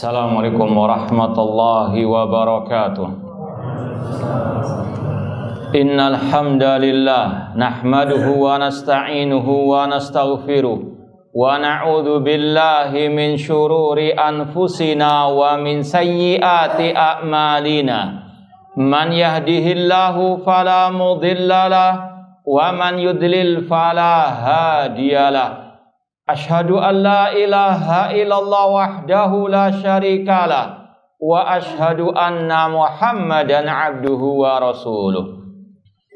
Assalamualaikum warahmatullahi wabarakatuh. Innal hamdalillah nahmaduhu wa nasta'inuhu wa nastaghfiruh wa na'udzu billahi min syururi anfusina wa min sayyiati a'malina. Man yahdihillahu fala mudhillalah wa man yudlil fala hadiyalah. Ashhadu an la ilaha illallah wahdahu la syarikalah wa ashhadu anna Muhammadan abduhu wa rasuluh.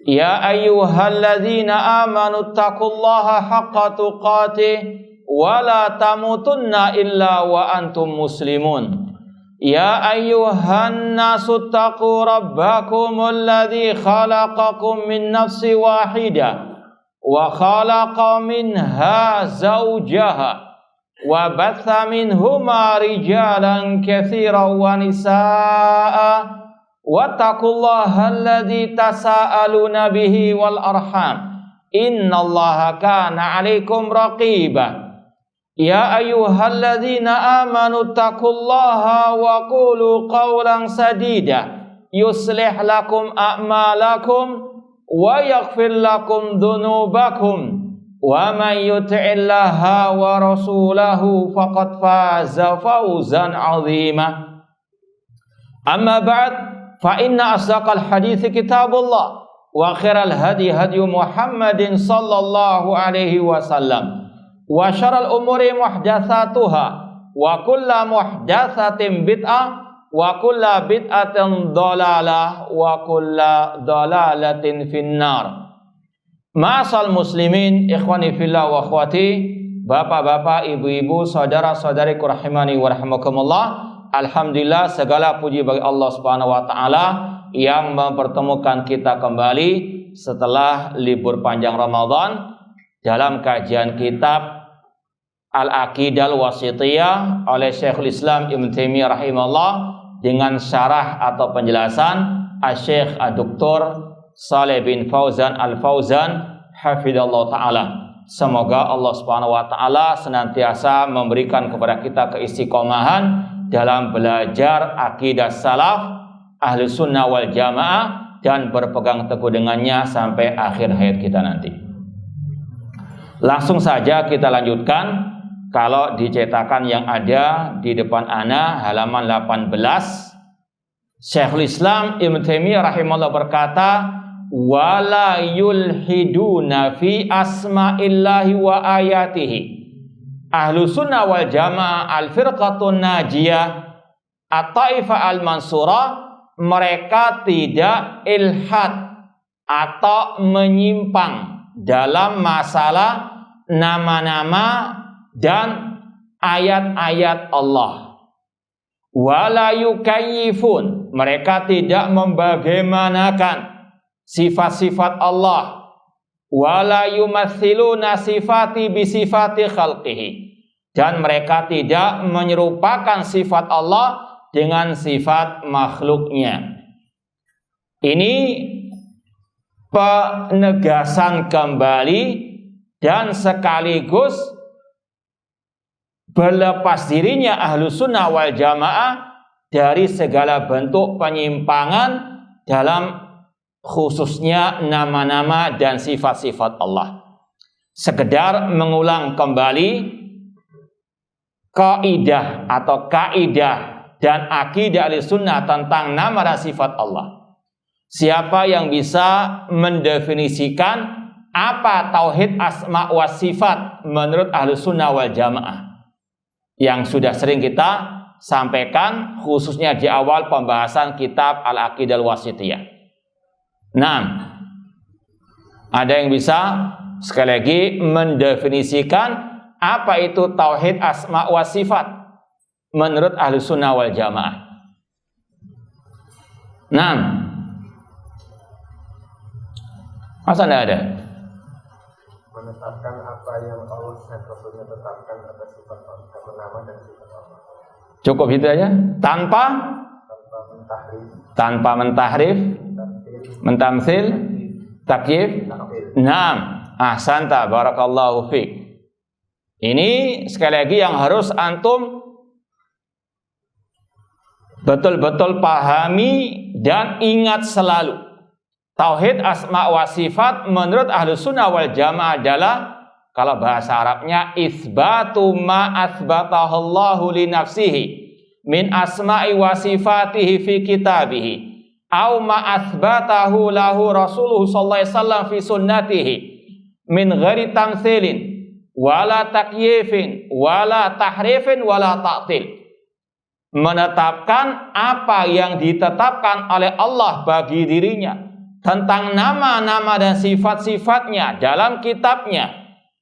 Ya ayyuhalladzina amanu taqullaha haqqa tuqatih wa la tamutunna illa wa antum muslimun. Ya ayyuhan nasu taqu rabbakumul ladzi khalaqakum min nafsin wahidah wa khalaqa minha zawjaha wa batha minhuma rijalan katsiran wa nisaa wattaqullaha alladzi tasaaluna bihi wal arham innallaha kana 'alaikum raqiba. Ya ayyuhalladzina amanu taqullaha wa qulu qawlan sadida yuslih lakum a'malakum wa yaghfir lakum dhunubakum wa man yuti'illaha wa rasulahu faqad faza fawzan 'azima. Amma ba'd, fa inna asdaqal hadithi kitabullah wa khairal hadi hadi Muhammadin sallallahu alaihi wasallam wa syarrul umuri muhdatsatuha wa kullu muhdatsatin bid'ah wa kulla bid'atin dhalalah wa kulla dhalalatin finnar. Ma'asal muslimin, ikhwani fillah wa akhwati, bapak-bapak, ibu-ibu, saudara-saudariku rahimani wa rahimakumullah. Alhamdulillah, segala puji bagi Allah Subhanahu wa taala yang mempertemukan kita kembali setelah libur panjang Ramadan dalam kajian kitab Al-Aqidah Al-Wasithiyah oleh Syekhul Islam Ibnu Taimiyah rahimahullah dengan syarah atau penjelasan Asy-Syaikh Dr. Shalih bin Fauzan Al-Fauzan hafizallahu taala. Semoga Allah Subhanahu wa taala senantiasa memberikan kepada kita keistiqomahan dalam belajar akidah salaf ahli sunnah wal jamaah dan berpegang teguh dengannya sampai akhir hayat kita nanti. Langsung saja kita lanjutkan. Kalau dicetakan yang ada di depan ana halaman 18, Syekhul Islam Ibnu Taimiyah rahimahullah berkata, wala yulhiduna fi asma'illahi wa ayatihi. Ahlu sunnah wal jamaah al-firqatun najiyah at-taifah al-mansurah, mereka tidak ilhad atau menyimpang dalam masalah nama-nama dan ayat-ayat Allah. Wala yukayyifun, mereka tidak membagaimanakan sifat-sifat Allah. Wala yumathiluna sifati bisifati khalqihi, dan mereka tidak menyerupakan sifat Allah dengan sifat makhluknya. Ini penegasan kembali dan sekaligus berlepas dirinya ahlu sunnah wal jamaah dari segala bentuk penyimpangan dalam khususnya nama-nama dan sifat-sifat Allah. Sekedar mengulang kembali kaidah atau kaidah dan akidah ahli sunnah tentang nama dan sifat Allah. Siapa yang bisa mendefinisikan apa tauhid asma wa sifat menurut ahli sunnah wal jamaah, yang sudah sering kita sampaikan khususnya di awal pembahasan kitab Al-Aqidah Al-Wasithiyah. Nah, ada yang bisa sekali lagi mendefinisikan apa itu tauhid asma wa sifat menurut ahli sunnah wal jamaah? Nah, masa tidak ada? Menetapkan apa yang Allah dan Rasulnya tetapkan atas sifat nama dan sifat Allah. Cukup itu aja, tanpa mentahrif, mentamsil, takyif. Naam, ahsanta, barakallahu fiik. Ini sekali lagi yang harus antum betul-betul pahami dan ingat selalu. Tauhid asma wa sifat menurut Ahlus Sunnah wal Jamaah adalah, kalau bahasa Arabnya, isbatu ma asbatahallahu li nafsihi min asma'i wa sifatihi fi kitabihi au ma asbatahu lahu rasuluhu sallallahu alaihi wasallam fi sunnatihi min ghairi tamtsilin wala takyifin wala tahrifin wala ta'til. Menetapkan apa yang ditetapkan oleh Allah bagi dirinya tentang nama-nama dan sifat-sifatnya dalam kitabnya,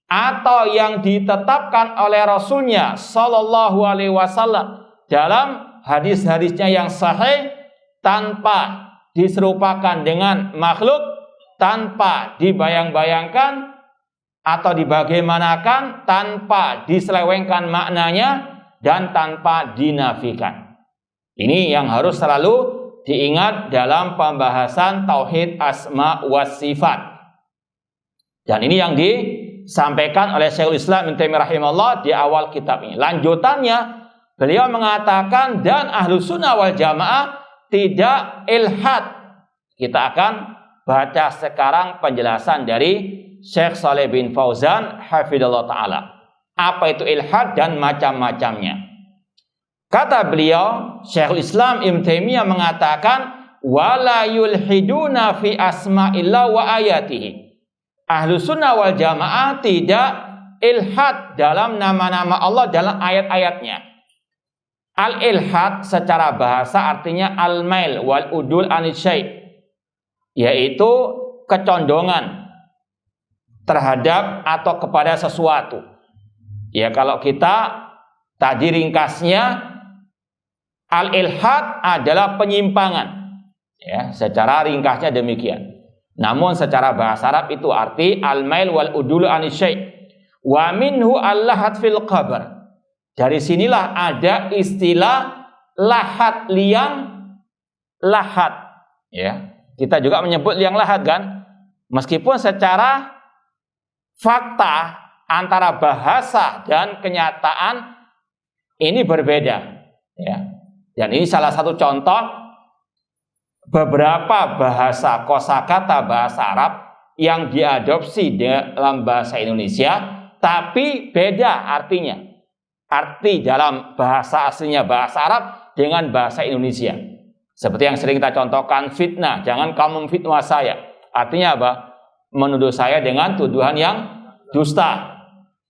atau yang ditetapkan oleh Rasulnya Sallallahu Alaihi Wasallam dalam hadis-hadisnya yang sahih, tanpa diserupakan dengan makhluk, tanpa dibayang-bayangkan atau dibagaimanakan, tanpa diselewengkan maknanya, dan tanpa dinafikan. Ini yang harus selalu diingat dalam pembahasan tauhid asma wa sifat. Dan ini yang disampaikan oleh Syekhul Islam Ibnu Taimiyah rahimahullah di awal kitab ini. Lanjutannya, beliau mengatakan, dan Ahlus Sunnah wal Jamaah tidak ilhad. Kita akan baca sekarang penjelasan dari Syekh Shalih bin Fauzan hafidhallahu taala. Apa itu ilhad dan macam-macamnya? Kata beliau, Syekhul Islam Ibnu Taimiyah mengatakan, wala yulhiduna fi asma'illah wa ayatihi. Ahlus Sunnah wal Jamaah tidak ilhad dalam nama-nama Allah dalam ayat-ayatnya. Al-ilhad secara bahasa artinya al-mail wal udul anisyai, yaitu kecondongan terhadap atau kepada sesuatu. Ya, kalau kita tadi ringkasnya, al-ilhad adalah penyimpangan. Ya, secara ringkasnya demikian. Namun secara bahasa Arab itu arti al-mail wal udul anisyai. Wa minhu al-lahad fil qabr. Dari sinilah ada istilah lahat, liang lahat. Ya, kita juga menyebut liang lahat kan? Meskipun secara fakta antara bahasa dan kenyataan ini berbeda. Ya. Dan ini salah satu contoh beberapa bahasa kosakata bahasa Arab yang diadopsi dalam bahasa Indonesia, tapi beda artinya. Arti dalam bahasa aslinya bahasa Arab dengan bahasa Indonesia. Seperti yang sering kita contohkan, fitnah, jangan kamu fitnah saya. Artinya apa? Menuduh saya dengan tuduhan yang dusta.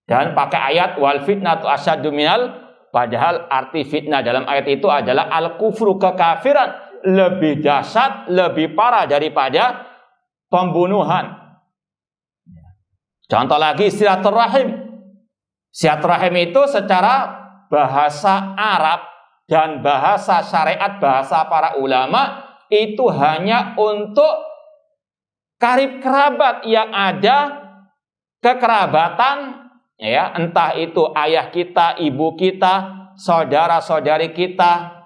Dan pakai ayat wal fitnatu asyaddu minal, padahal arti fitnah dalam ayat itu adalah al-kufru, kekafiran, lebih dahsyat, lebih parah daripada pembunuhan. Contoh lagi, silaturahim. Silaturahim itu secara bahasa Arab dan bahasa syariat, bahasa para ulama, itu hanya untuk karib kerabat yang ada kekerabatan, ya, entah itu ayah kita, ibu kita, saudara-saudari kita,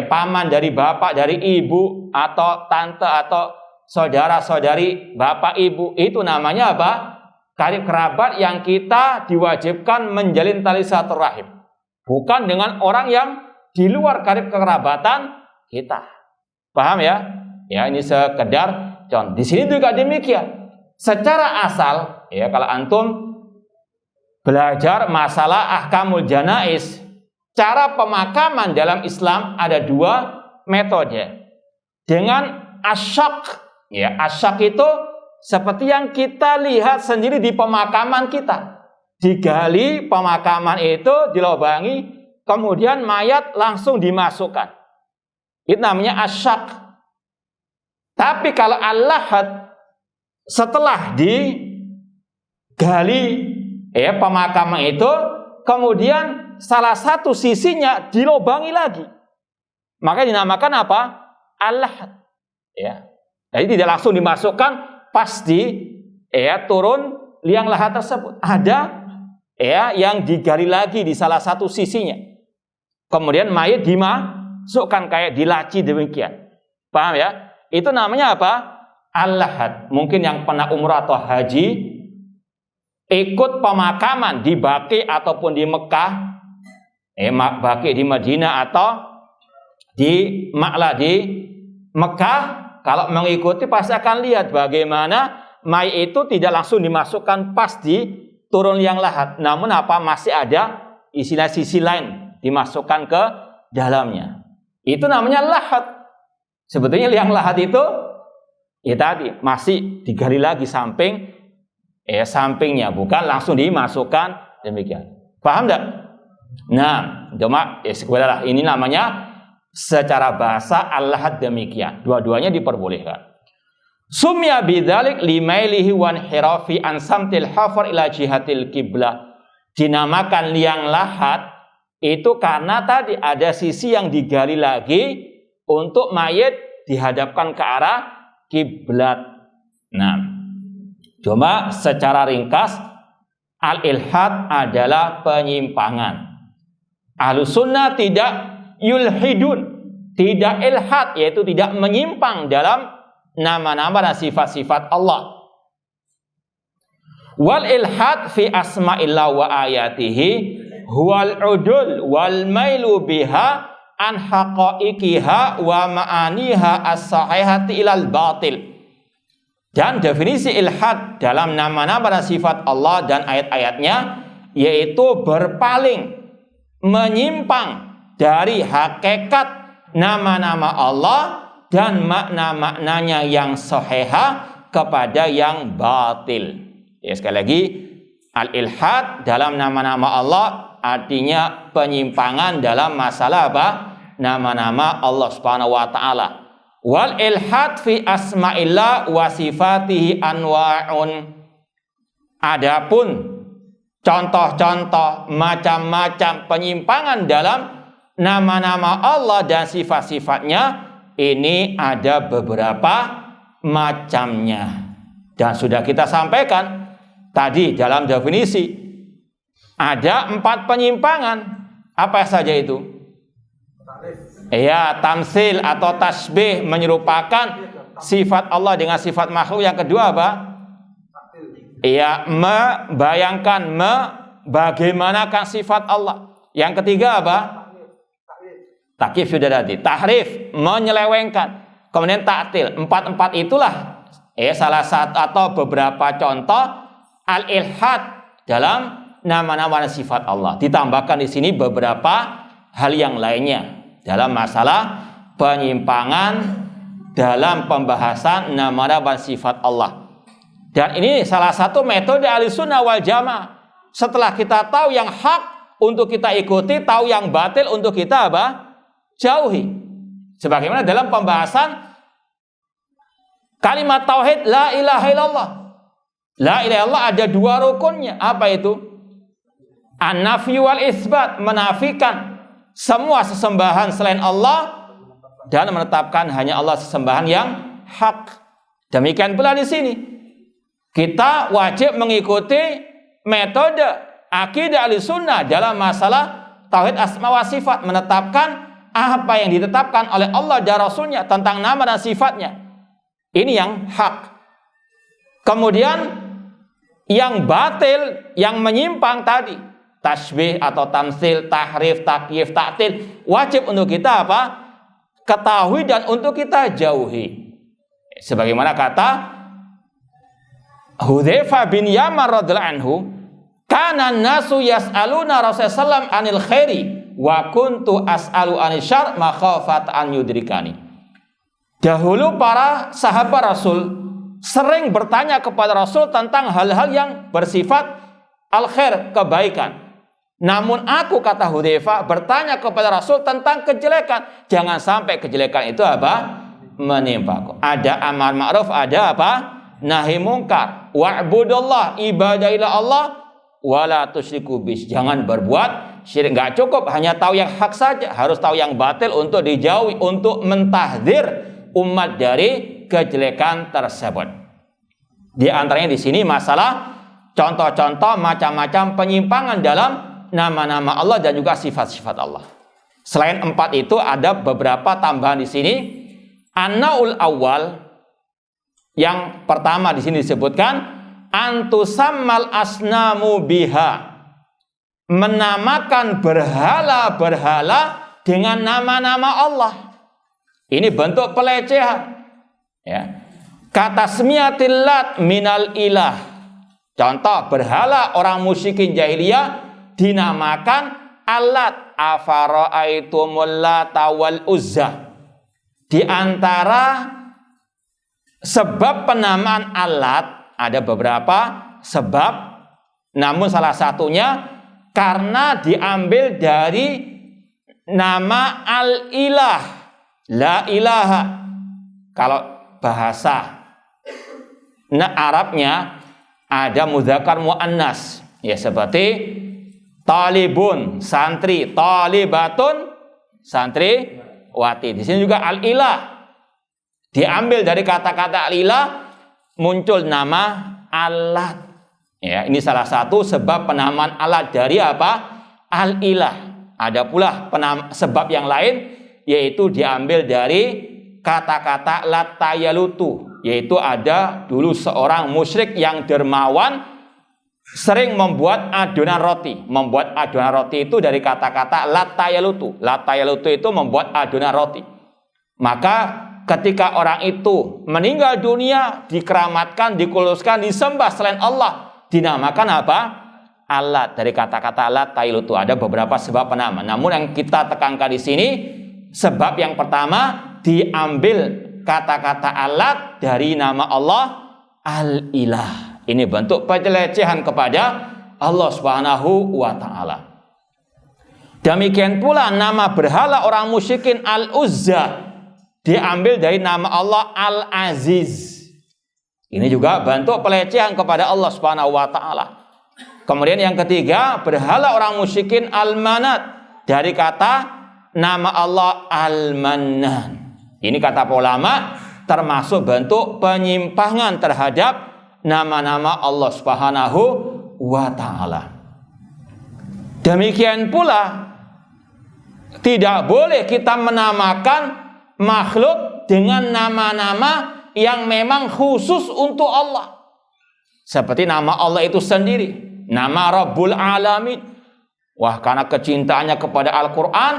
paman dari bapak, dari ibu, atau tante, atau saudara-saudari bapak ibu. Itu namanya apa? Karib kerabat yang kita diwajibkan menjalin tali silaturahim. Bukan dengan orang yang di luar karib kerabatan kita. Paham ya? Ya, ini sekedar contoh. Di sini juga demikian. Secara asal, ya, kalau antum belajar masalah ahkamul janais, cara pemakaman dalam Islam ada dua metode. Dengan asyak, ya, asyak itu seperti yang kita lihat sendiri di pemakaman kita. Digali pemakaman itu, dilobangi, kemudian mayat langsung dimasukkan. Itu namanya asyak. Tapi kalau al-lahad, setelah digali, ya, pemakaman itu, kemudian salah satu sisinya dilobangi lagi, maka dinamakan apa? Al-lahad. Ya. Jadi tidak langsung dimasukkan pasti, ya, turun liang lahat tersebut. Ada, ya, yang digali lagi di salah satu sisinya. Kemudian mayat dimasukkan kayak dilaci demikian. Paham ya? Itu namanya apa? Al-lahad. Mungkin yang pernah umrah atau haji ikut pemakaman di Baqi ataupun di Mekah, Baqi di Madinah atau di Mekah, kalau mengikuti pasti akan lihat bagaimana mayit itu tidak langsung dimasukkan pas di turun liang lahat, namun masih ada istilah sisi lain dimasukkan ke dalamnya. Itu namanya lahat. Sebetulnya liang lahat itu tadi masih digali lagi sampingnya, bukan langsung dimasukkan demikian. Paham enggak? Nah, cuma sebenarnya ini namanya secara bahasa al-lahat demikian. Dua-duanya diperbolehkan. Sumya bidzalik limailihi wan hirafi an samtil hafar ila jihatil qiblah. Dinamakan liang lahat itu karena tadi ada sisi yang digali lagi untuk mayit dihadapkan ke arah kiblat. Nah, cuma secara ringkas al-ilhad adalah penyimpangan. Ahlus sunnah tidak yulhidun, tidak ilhad, yaitu tidak menyimpang dalam nama-nama dan sifat-sifat Allah. Wal ilhad fi asma'illah wa ayatihi huwal udul wal mailu biha an haqaiqiha wa ma'aniha as-sahihati ilal batil. Dan definisi ilhad dalam nama-nama dan sifat Allah dan ayat-ayatnya yaitu berpaling, menyimpang dari hakikat nama-nama Allah dan makna-maknanya yang sahihah kepada yang batil. Ya, sekali lagi, al-ilhad dalam nama-nama Allah artinya penyimpangan dalam masalah nama-nama Allah Subhanahu wa taala. Wal ilhad fi asma'illah wa sifatihi anwa'un. Adapun contoh-contoh macam-macam penyimpangan dalam nama-nama Allah dan sifat-sifatnya ini ada beberapa macamnya. Dan sudah kita sampaikan tadi dalam definisi ada 4 penyimpangan. Apa saja itu? Ya, tamsil atau tasbih, menyerupakan sifat Allah dengan sifat makhluk. Yang kedua apa? Ya, membayangkan, bagaimanakan sifat Allah. Yang ketiga apa? Takyif sudah tadi. Tahrif, menyelewengkan. Kemudian ta'til. 4 itulah salah satu atau beberapa contoh al-ilhad dalam nama-nama dan sifat Allah. Ditambahkan di sini beberapa hal yang lainnya dalam masalah penyimpangan dalam pembahasan nama-nama dan sifat Allah. Dan ini salah satu metode Ahlussunnah wal Jamaah. Setelah kita tahu yang hak untuk kita ikuti, tahu yang batil untuk kita apa? Jauhi. Sebagaimana dalam pembahasan kalimat tauhid la ilaha illallah. La ilaha illallah ada 2 rukunnya. Apa itu? An-nafyu wal isbat, menafikan semua sesembahan selain Allah dan menetapkan hanya Allah sesembahan yang hak. Demikian pula di sini. Kita wajib mengikuti metode akidah Ahlussunnah dalam masalah tauhid asma wa sifat, menetapkan apa yang ditetapkan oleh Allah dan Rasulnya tentang nama dan sifatnya. Ini yang hak. Kemudian yang batil, yang menyimpang tadi, tasbih atau tamsil, tahrif, takyif, ta'til, wajib untuk kita apa? Ketahui dan untuk kita jauhi. Sebagaimana kata Hudzaifah bin Yaman radhiyallahu anhu, kana nasu yas'aluna Rasulullah anil khairi wa kuntu as'alu anil syarr makhafat an yudrikani. Dahulu para sahabat Rasul sering bertanya kepada Rasul tentang hal-hal yang bersifat al-khair, kebaikan. Namun aku, kata Hudzaifah, bertanya kepada Rasul tentang kejelekan. Jangan sampai kejelekan itu apa? Menimpaku. Ada amar ma'ruf, ada apa? Nahi mungkar. Wa'budullah, ibadailah Allah, wala tusyriku bis. Jangan berbuat syirik. Enggak cukup hanya tahu yang hak saja, harus tahu yang batil untuk dijauhi, untuk mentahdzir umat dari kejelekan tersebut. Di antaranya di sini masalah contoh-contoh macam-macam penyimpangan dalam nama-nama Allah dan juga sifat-sifat Allah. Selain 4 itu ada beberapa tambahan di sini. An-naul awal, yang pertama di sini disebutkan antusammal asnamu biha, menamakan berhala-berhala dengan nama-nama Allah. Ini bentuk pelecehan. Ya. Kata tasmiyatil Lat minal ilah. Contoh, berhala orang musyrikin jahiliyah dinamakan Al-Lat, afara'aitumul Lata wal Uzza. Di antara sebab penamaan Al-Lat ada beberapa sebab, namun salah satunya karena diambil dari nama Al-Ilah, la ilaha. Kalau bahasa Arabnya ada mudzakkar muannas, ya, seperti talibun santri, talibatun santriwati. Di sini juga al-ilah diambil dari kata-kata al-ilah, muncul nama Al-Lat. Ya, ini salah satu sebab penamaan Al-Lat dari apa? Al-ilah. Ada pula sebab yang lain, yaitu diambil dari kata-kata latayalutu, yaitu ada dulu seorang musyrik yang dermawan sering membuat adonan roti. Membuat adonan roti itu dari kata-kata latayalutu. Latayalutu itu membuat adonan roti. Maka ketika orang itu meninggal dunia, dikeramatkan, dikuluskan, disembah selain Allah, dinamakan apa? Al-Lat. Dari kata-kata latayalutu. Ada beberapa sebab penama. Namun yang kita tekankan di sini, sebab yang pertama, diambil kata-kata Al-Lat dari nama Allah Al-Ilah. Ini bentuk pelecehan kepada Allah Subhanahu wa ta'ala. Demikian pula nama berhala orang musyrikin Al-Uzza diambil dari nama Allah Al-Aziz. Ini juga bentuk pelecehan kepada Allah Subhanahu wa ta'ala. Kemudian yang ketiga, berhala orang musyrikin Al-Manat dari kata nama Allah Al-Mannan. Ini kata ulama termasuk bentuk penyimpangan terhadap nama-nama Allah Subhanahu wa ta'ala. Demikian pula tidak boleh kita menamakan makhluk dengan nama-nama yang memang khusus untuk Allah. Seperti nama Allah itu sendiri, nama Rabbul Alamin. Wah, karena kecintaannya kepada Al-Quran,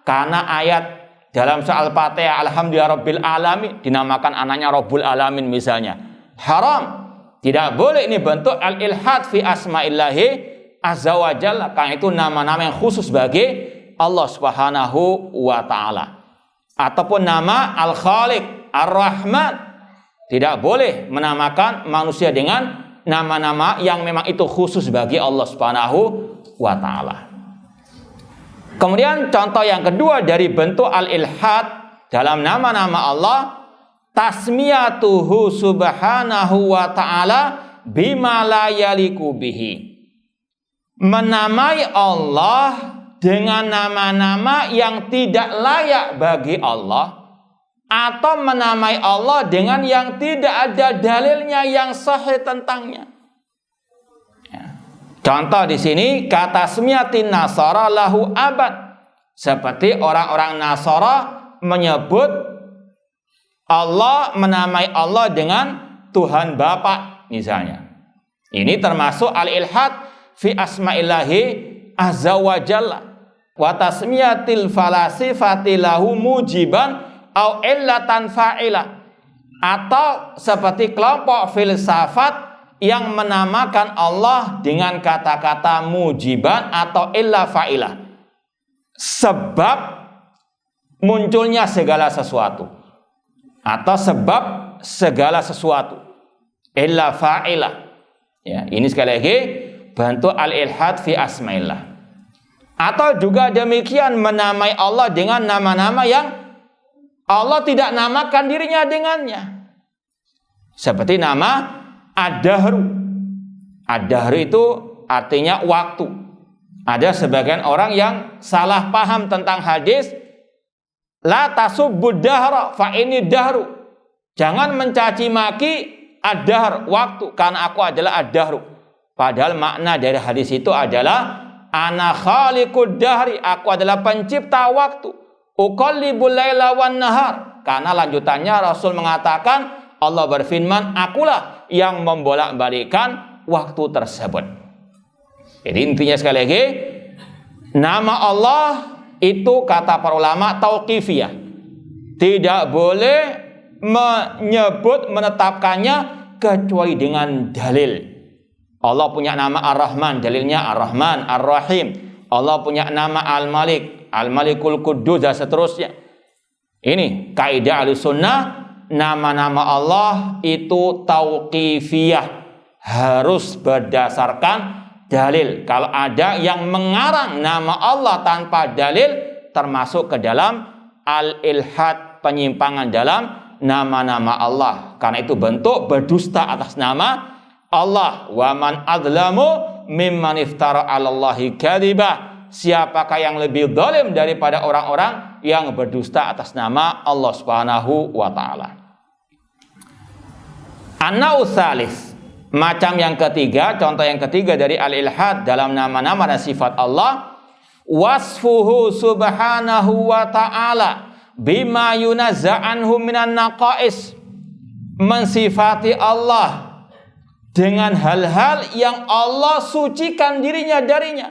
karena ayat dalam surah Al-Fatihah, Alhamdulillah Rabbil Alamin, dinamakan anaknya Rabbul Alamin misalnya. Haram. Tidak boleh, ini bentuk al-ilhad fi asma'illahi azza wa jalla. Karena itu nama-nama yang khusus bagi Allah Subhanahu wa ta'ala. Ataupun nama Al-Khaliq, Ar-Rahman. Tidak boleh menamakan manusia dengan nama-nama yang memang itu khusus bagi Allah Subhanahu wa ta'ala. Kemudian contoh yang kedua dari bentuk al-ilhad dalam nama-nama Allah, tasmiyatuhu subhanahu wa ta'ala bima la yaliku bihi. Menamai Allah dengan nama-nama yang tidak layak bagi Allah, atau menamai Allah dengan yang tidak ada dalilnya yang sahih tentangnya. Contoh di sini kata tasmiyatin nasara lahu abad, seperti orang-orang Nasara menyebut Allah, menamai Allah dengan Tuhan Bapa misalnya. Ini termasuk al-ilhad fi asma'illahi azza wa jalla. Wa tasmiyatil falasifati lahu mujiban au illatan fa'ila. Atau seperti kelompok filsafat yang menamakan Allah dengan kata-kata mujiban atau illa fa'ilah, sebab munculnya segala sesuatu, atau sebab segala sesuatu, illa fa'ilah. Ya, ini sekali lagi bentuk al-ilhad fi asma'illah. Atau juga demikian menamai Allah dengan nama-nama yang Allah tidak namakan dirinya dengannya. Seperti nama Ad-Dahru. Ad-Dahru itu artinya waktu. Ada sebagian orang yang salah paham tentang hadis, la tasubbud dahra fa ini dahru. Jangan mencaci maki ad-dahr, waktu, karena aku adalah ad-dahru. Padahal makna dari hadis itu adalah ana khaliqud dahri, aku adalah pencipta waktu. Uqallibul laila wan nahar. Karena lanjutannya Rasul mengatakan, Allah berfirman, akulah yang membolak-balikkan waktu tersebut. Jadi intinya sekali lagi, nama Allah itu kata para ulama tauqifiyah. Tidak boleh menetapkannya kecuali dengan dalil. Allah punya nama Ar-Rahman, dalilnya Ar-Rahman, Ar-Rahim. Allah punya nama Al-Malik, Al-Malikul Quddus dan seterusnya. Ini kaidah Ahlussunnah, nama-nama Allah itu tauqifiyah, harus berdasarkan dalil. Kalau ada yang mengarang nama Allah tanpa dalil, termasuk ke dalam al-ilhad, penyimpangan dalam nama-nama Allah. Karena itu bentuk berdusta atas nama Allah. Wa man adlamu mimman iftara 'alallahi kadziba. Siapakah yang lebih zalim daripada orang-orang yang berdusta atas nama Allah Subhanahu wa taala. An-nau' tsalis, macam yang ketiga, contoh yang ketiga dari al-ilhad dalam nama-nama dan sifat Allah, wasfuhu subhanahu wa ta'ala bima yunazza anhu minan naqais. Mensifati Allah dengan hal-hal yang Allah sucikan dirinya darinya,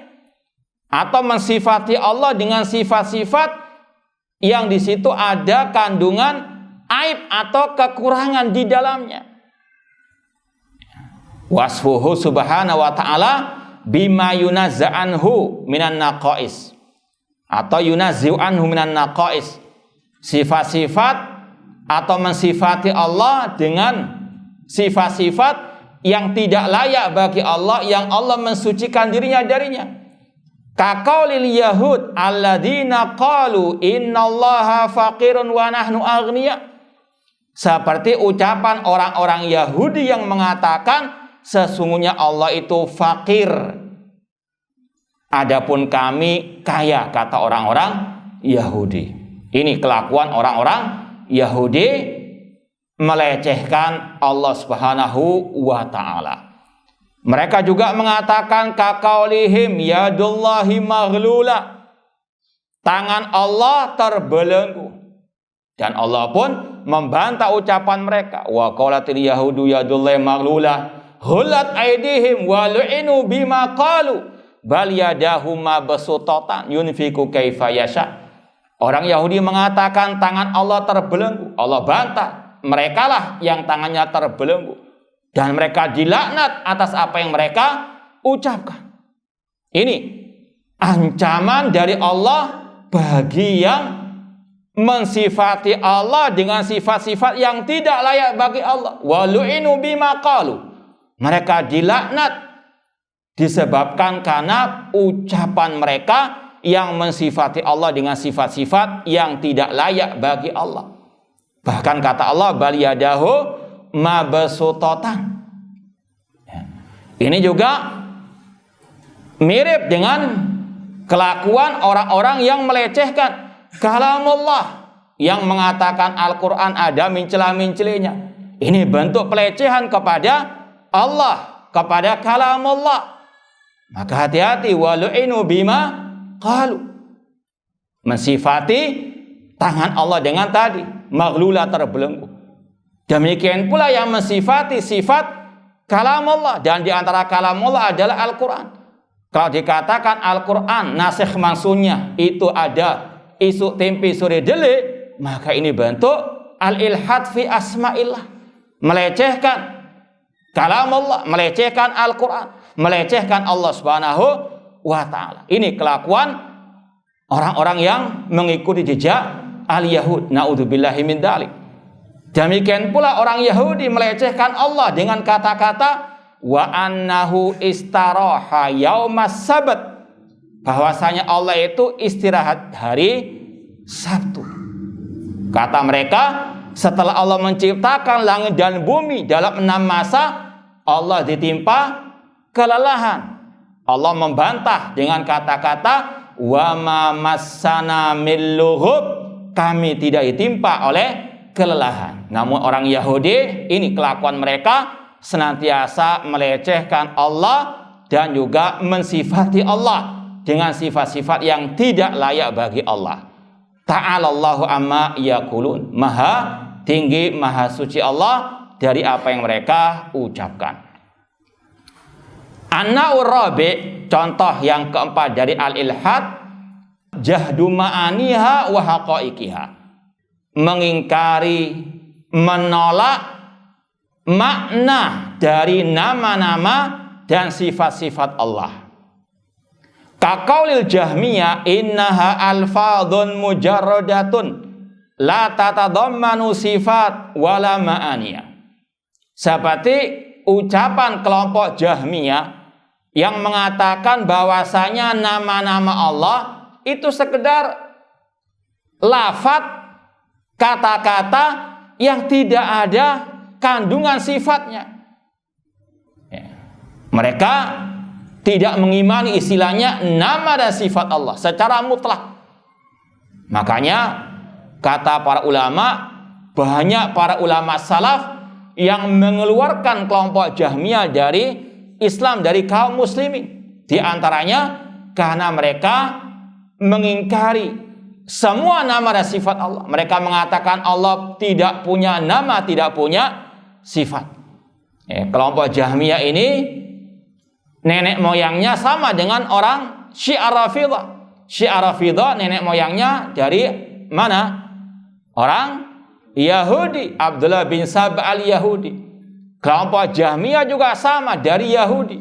atau mensifati Allah dengan sifat-sifat yang di situ ada kandungan aib atau kekurangan di dalamnya. Wasfuhu subhanahu wa ta'ala bima yunazza anhu minan naqais, atau yunazzi'u anhu minan naqais. Sifat-sifat atau mensifati Allah dengan sifat-sifat yang tidak layak bagi Allah, yang Allah mensucikan dirinya darinya. Kaqaulil yahud alladzina qalu innallaha faqirun wa nahnu aghniya. Seperti ucapan orang-orang Yahudi yang mengatakan sesungguhnya Allah itu fakir, adapun kami kaya, kata orang-orang Yahudi. Ini kelakuan orang-orang Yahudi melecehkan Allah Subhanahu wa ta'ala. Mereka juga mengatakan kaqaulihim yadullahi maghlula, tangan Allah terbelenggu. Dan Allah pun membantah ucapan mereka. Wa qalatil yahudu yadullahi maghlula hulat aidihim wa lu'inu bima qalu bal yadahu mabsutatan yunfiku kaifa yasha. Orang Yahudi mengatakan tangan Allah terbelenggu. Allah bantah, merekalah yang tangannya terbelenggu, dan mereka dilaknat atas apa yang mereka ucapkan. Ini ancaman dari Allah bagi yang mensifati Allah dengan sifat-sifat yang tidak layak bagi Allah. Wa lu'inu bima qalu, mereka dilaknat disebabkan karena ucapan mereka yang mensifati Allah dengan sifat-sifat yang tidak layak bagi Allah. Bahkan kata Allah bal yadahu mabsutatan. Ini juga mirip dengan kelakuan orang-orang yang melecehkan kalamullah, yang mengatakan Al-Quran ada mincela-mincelinya. Ini bentuk pelecehan kepada Allah, kepada kalamullah. Maka hati-hati, walu'inu bima qalu, mensifati tangan Allah dengan tadi maghlula, terbelenggu. Demikian pula yang mensifati sifat kalamullah, dan di antara kalamullah adalah Al-Quran. Kalau dikatakan Al-Quran nasikh mansuhnya itu ada isu tempe sore dele, maka ini bentuk al-ilhad fi asma'illah, melecehkan kalamullah, melecehkan Al-Quran, melecehkan Allah Subhanahu wa ta'ala. Ini kelakuan orang-orang yang mengikuti jejak al-Yahud, na'udzubillahi min dzalik. Demikian pula orang Yahudi melecehkan Allah dengan kata-kata wa annahu istaraha yaumas sabat, bahwasanya Allah itu istirahat hari Sabtu. Kata mereka, setelah Allah menciptakan langit dan bumi dalam 6 masa, Allah ditimpa kelelahan. Allah membantah dengan kata-kata wa ma massana min lughub, kami tidak ditimpa oleh kelelahan. Namun orang Yahudi, ini kelakuan mereka senantiasa melecehkan Allah dan juga mensifati Allah dengan sifat-sifat yang tidak layak bagi Allah. Ta'alallahu amma yaqulun, maha tinggi, maha suci Allah dari apa yang mereka ucapkan. An-nau' rabi', contoh yang keempat dari al-ilhad, jahdu ma'aniha wa haqaiqiha. Mengingkari, menolak makna dari nama-nama dan sifat-sifat Allah. Kaqaulil Jahmiyah innaha alfadhun mujarradatun la tatadammanu sifat wala ma'aniya. Seperti ucapan kelompok Jahmiyah yang mengatakan bahwasanya nama-nama Allah itu sekedar lafaz, kata-kata yang tidak ada kandungan sifatnya. Mereka tidak mengimani istilahnya nama dan sifat Allah secara mutlak. Makanya kata para ulama, banyak para ulama salaf yang mengeluarkan kelompok Jahmiyah dari Islam, dari kaum muslimin. Di antaranya karena mereka mengingkari semua nama dan sifat Allah. Mereka mengatakan Allah tidak punya nama, tidak punya sifat. Kelompok Jahmiyah ini nenek moyangnya sama dengan orang Syiah Rafidhah. Syiah Rafidhah nenek moyangnya dari mana? Orang Yahudi, Abdullah bin Sab al-Yahudi. Kelompok Jahmiyah juga sama, dari Yahudi.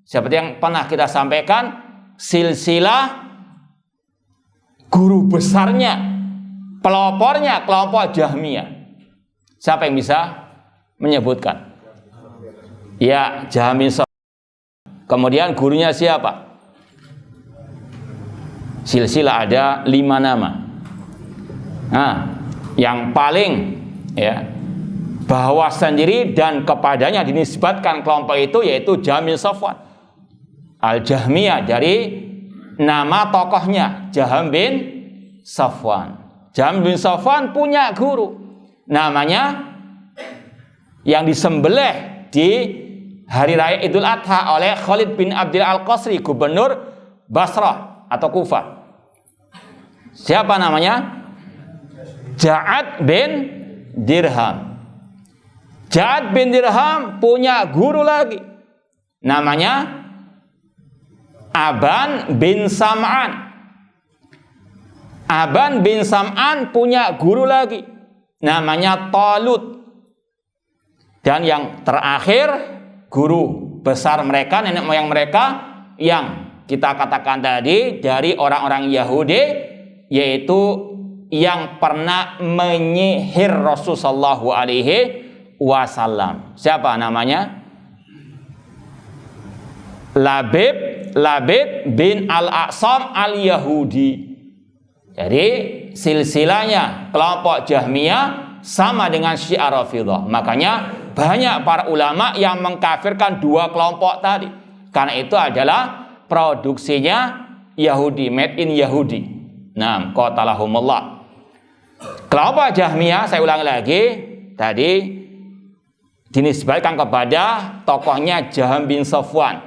Seperti yang pernah kita sampaikan, silsilah guru besarnya, pelopornya kelompok Jahmiyah. Siapa yang bisa menyebutkan? Ya, Jahm bin Safwan. Kemudian gurunya siapa? Silsilah ada 5 nama. Nah, yang paling bahwa sendiri dan kepadanya dinisbatkan kelompok itu yaitu Jahm bin Safwan Al-Jahmiyah, dari nama tokohnya Jahm bin Safwan. Jahm bin Safwan punya guru namanya yang disembelih di hari raya Idul Adha oleh Khalid bin Abdul Al-Qasri, gubernur Basrah atau Kufah. Siapa namanya? Ja'ad bin Dirham. Ja'ad bin Dirham punya guru lagi namanya Aban bin Sam'an. Aban bin Sam'an punya guru lagi namanya Talut. Dan yang terakhir, guru besar mereka, nenek moyang mereka yang kita katakan tadi dari orang-orang Yahudi, yaitu yang pernah menyihir Rasulullah SAW. Siapa namanya? Labid bin Al-Aqsam Al-Yahudi. Jadi silsilahnya kelompok Jahmiyah sama dengan Syiah Rafidhah. Makanya banyak para ulama yang mengkafirkan dua kelompok tadi, karena itu adalah produksinya Yahudi, made in Yahudi. Nah, qatalahumullah. Kelompok Jahmiyah, saya ulangi lagi, tadi dinisbatkan kepada tokohnya Jahm bin Safwan.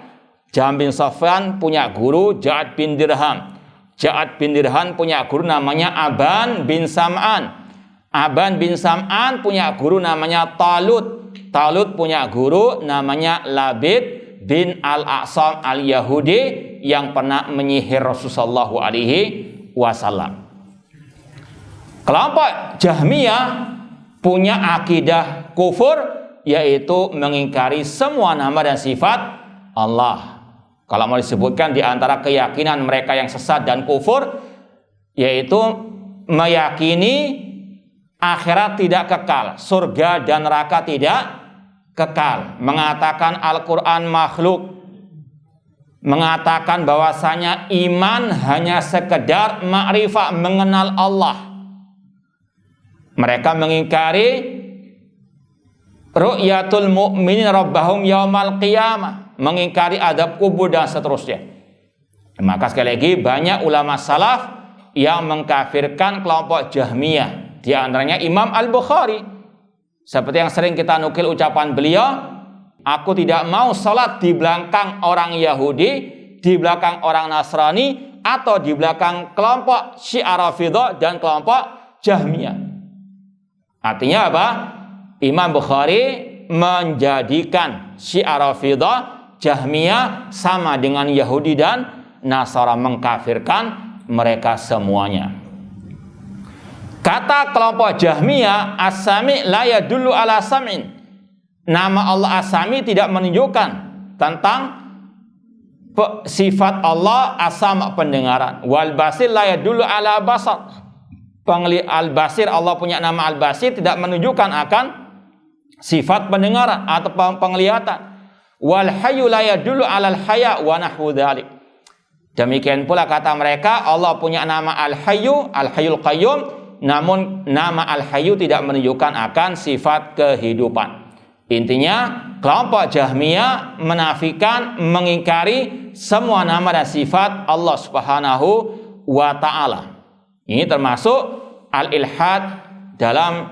Jahm bin Safwan punya guru Ja'ad bin Dirham. Ja'ad bin Dirham punya guru namanya Aban bin Sam'an. Aban bin Sam'an punya guru namanya Talut. Talut punya guru namanya Labid bin Al-Aqsam Al-Yahudi yang pernah menyihir Rasulullah SAW. Kelompok Jahmiyah punya akidah kufur, yaitu mengingkari semua nama dan sifat Allah. Kalau mau disebutkan di antara keyakinan mereka yang sesat dan kufur, yaitu meyakini akhirat tidak kekal, surga dan neraka tidak kekal, mengatakan Al-Quran makhluk, mengatakan bahwasanya iman hanya sekedar ma'rifah, mengenal Allah. Mereka mengingkari ru'yatul mu'minin rabbahum yaumal qiyamah, mengingkari adab kubur dan seterusnya. Maka sekali lagi banyak ulama salaf yang mengkafirkan kelompok Jahmiyah. Di antaranya Imam Al-Bukhari. Seperti yang sering kita nukil ucapan beliau, aku tidak mau sholat di belakang orang Yahudi, di belakang orang Nasrani, atau di belakang kelompok Syiah Rafidhah dan kelompok Jahmiyah. Artinya apa? Imam Bukhari menjadikan Syiah Rafidhah, Jahmiyah sama dengan Yahudi dan Nasara, mengkafirkan mereka semuanya. Kata kelompok Jahmiyah, As-Sami' la yadullu ala sam'in. Nama Allah As-Sami tidak menunjukkan tentang sifat Allah as-sam' pendengaran. Wal basir la yadullu ala basar. Al-Basir, Allah punya nama Al-Basir tidak menunjukkan akan sifat pendengaran atau penglihatan. Wal hayyu la yadullu alal haya wa nahwu dzalik. Demikian pula kata mereka, Allah punya nama Al-Hayyu, Al-Hayyul Qayyum, namun nama Al-Hayyu tidak menunjukkan akan sifat kehidupan. Intinya, kelompok Jahmiyah menafikan, mengingkari semua nama dan sifat Allah Subhanahu wa taala. Ini termasuk al-ilhad dalam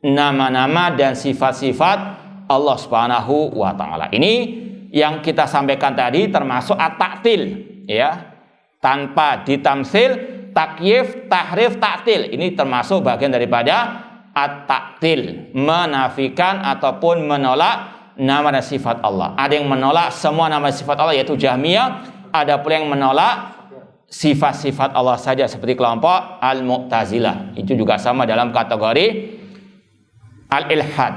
nama-nama dan sifat-sifat Allah Subhanahu wa taala. Ini yang kita sampaikan tadi termasuk at-ta'til, ya. Tanpa ditamsil, takyif, tahrif, ta'til. Ini termasuk bagian daripada at-ta'til, menafikan ataupun menolak nama dan sifat Allah. Ada yang menolak semua nama dan sifat Allah yaitu Jahmiyah, ada pula yang menolak sifat-sifat Allah saja seperti kelompok Al-Mu'tazilah. Itu juga sama dalam kategori al-ilhad.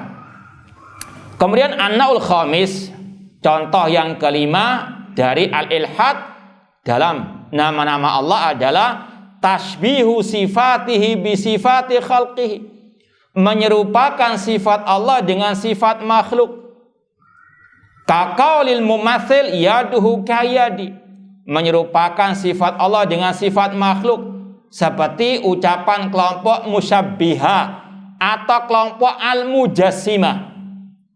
Kemudian an-naul khamis, contoh yang kelima dari al-ilhad dalam nama-nama Allah adalah tashbihu sifatihi bi sifati khalqihi. Menyerupakan sifat Allah dengan sifat makhluk. Kaqaulil mumatsil yaduhu kayadi. Menyerupakan sifat Allah dengan sifat makhluk seperti ucapan kelompok musyabbiha atau kelompok al-mujassimah.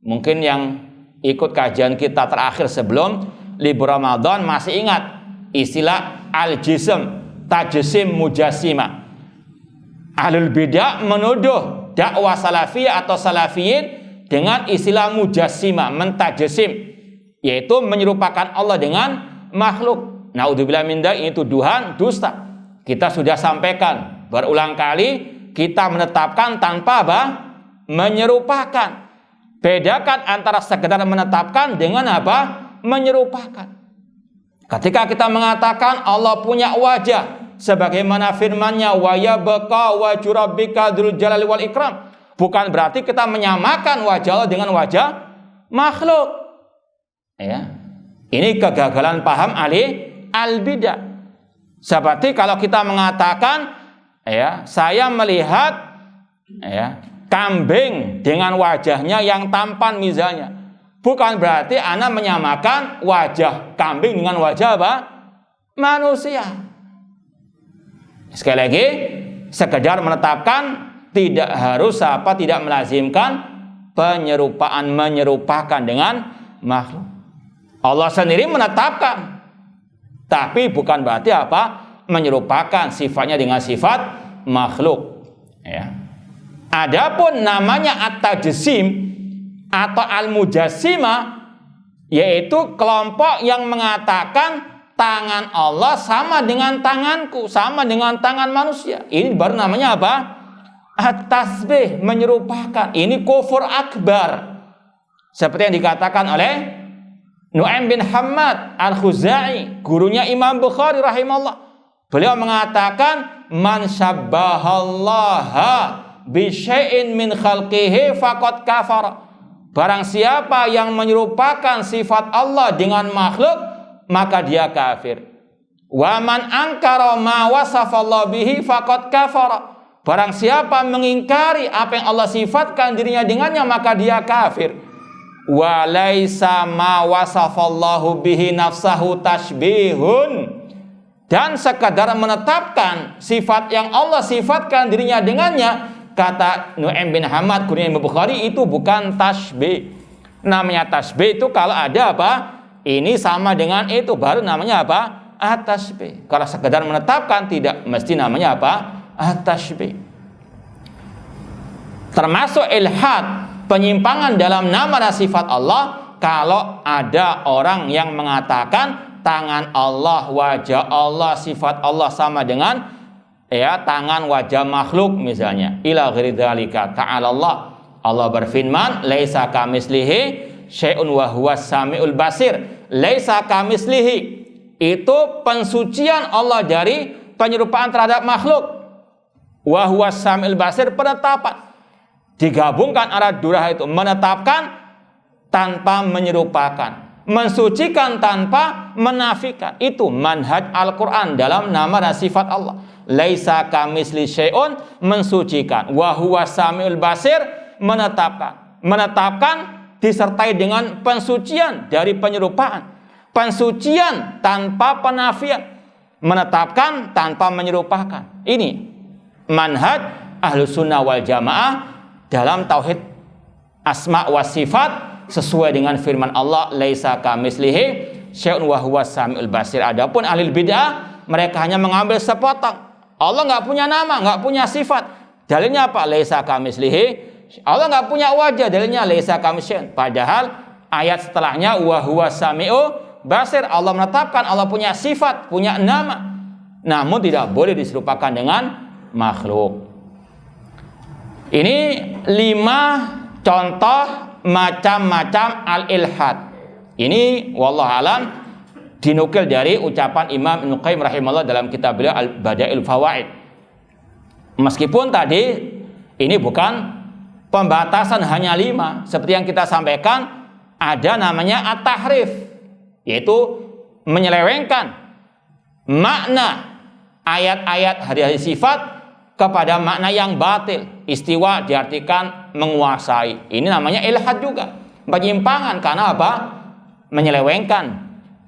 Mungkin yang ikut kajian kita terakhir sebelum libur Ramadan masih ingat istilah al-jism, tajsim, mujassimah. Ahlul bidah menuduh dakwah salafiyah atau salafiyin dengan istilah mujassimah, mentajsim, yaitu menyerupakan Allah dengan makhluk. Naudzubillah min dzalik, ini tuduhan dusta. Kita sudah sampaikan berulang kali, kita menetapkan tanpa menyerupakan. Bedakan antara sekedar menetapkan dengan menyerupakan. Ketika kita mengatakan Allah punya wajah, sebagaimana firman-Nya wa yabqa wajhu rabbika dzul jalali wal ikram, bukan berarti kita menyamakan wajah Allah dengan wajah makhluk. Ya. Ini kegagalan paham ahli al-bidah. Seperti kalau kita mengatakan, ya, saya melihat, ya, kambing dengan wajahnya yang tampan misalnya, bukan berarti ana menyamakan wajah kambing dengan wajah manusia. Sekali lagi, sekedar menetapkan, tidak harus tidak melazimkan menyerupakan dengan makhluk. Allah sendiri menetapkan, tapi bukan berarti menyerupakan sifatnya dengan sifat makhluk. Ya. Adapun namanya at-tajsim atau al-mujassimah, yaitu kelompok yang mengatakan tangan Allah sama dengan tanganku, sama dengan tangan manusia. Ini baru namanya at-tasbih, menyerupakan. Ini kufur akbar. Seperti yang dikatakan oleh Nu'aim bin Hammad al-Khuzai, gurunya Imam Bukhari rahimahullah. Beliau mengatakan man syabbahallaha bi syai'in min khalqihi faqad kafara. Barang siapa yang menyerupakan sifat Allah dengan makhluk, maka dia kafir. Wa man ankara ma wasafallahu bihi faqad kafara. Barang siapa mengingkari apa yang Allah sifatkan dirinya dengannya, maka dia kafir. Wa laisa ma wasafallahu bihi nafsahu tashbihun. Dan sekadar menetapkan sifat yang Allah sifatkan dirinya dengannya, kata Nu'aim bin Hammad, gurunya Imam Bukhari, itu bukan tasbih. Namanya tasbih itu kalau ada ini sama dengan itu, baru namanya at-tasbih. Kalau sekedar menetapkan, tidak mesti namanya at-tasbih. Termasuk ilhad, penyimpangan dalam nama dan sifat Allah, kalau ada orang yang mengatakan tangan Allah, wajah Allah, sifat Allah sama dengan tangan wajah makhluk misalnya. Ila ghairi dzalika ta'ala Allah. Allah berfirman, laisa kamitslihi syai'un wa huwas samiul basir. Laisa kamitslihi itu pensucian Allah dari penyerupaan terhadap makhluk. Wa huwas samiul basir, penetapan. Digabungkan arad durah itu, menetapkan tanpa menyerupakan, mensucikan tanpa menafikan. Itu manhaj Al-Quran dalam nama dan sifat Allah. Laisa kamisli syai'un, mensucikan. Wa huwas samiul basir, menetapkan. Menetapkan disertai dengan pensucian dari penyerupaan. Pensucian tanpa penafian, menetapkan tanpa menyerupakan. Ini manhaj Ahlus Sunnah wal Jamaah dalam tauhid asma wa sifat, sesuai dengan firman Allah, laisa kamislihi syai'un wa huwas samiul basir. Adapun ahli bid'ah, mereka hanya mengambil sepotong. Allah nggak punya nama, nggak punya sifat. Dalilnya apa? Laisa kamislihi. Allah nggak punya wajah, dalilnya laisa kamislihi. Padahal ayat setelahnya wa huwas samiul basir, Allah menetapkan Allah punya sifat, punya nama, namun tidak boleh diserupakan dengan makhluk. Ini 5 contoh macam-macam al-ilhad. Ini wallahualam dinukil dari ucapan Imam Ibnu Qayyim rahimahullah dalam kitab beliau Al-Badail Fawaid. Meskipun tadi ini bukan pembatasan hanya 5, seperti yang kita sampaikan, ada namanya at-tahrif, yaitu menyelewengkan makna ayat-ayat hari-hari sifat kepada makna yang batil. Istiwa diartikan menguasai, ini namanya ilhad juga, penyimpangan. Karena apa? Menyelewengkan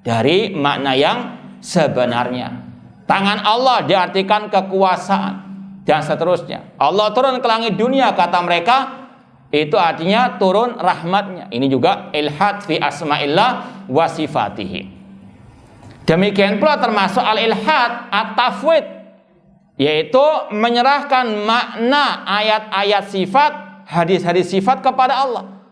dari makna yang sebenarnya. Tangan Allah diartikan kekuasaan dan seterusnya. Allah turun ke langit dunia, kata mereka, itu artinya turun rahmatnya. Ini juga ilhad fi asma'illah wa sifatihi. Demikian pula termasuk al-ilhad at-tafwid, yaitu menyerahkan makna ayat-ayat sifat, hadis-hadis sifat kepada Allah.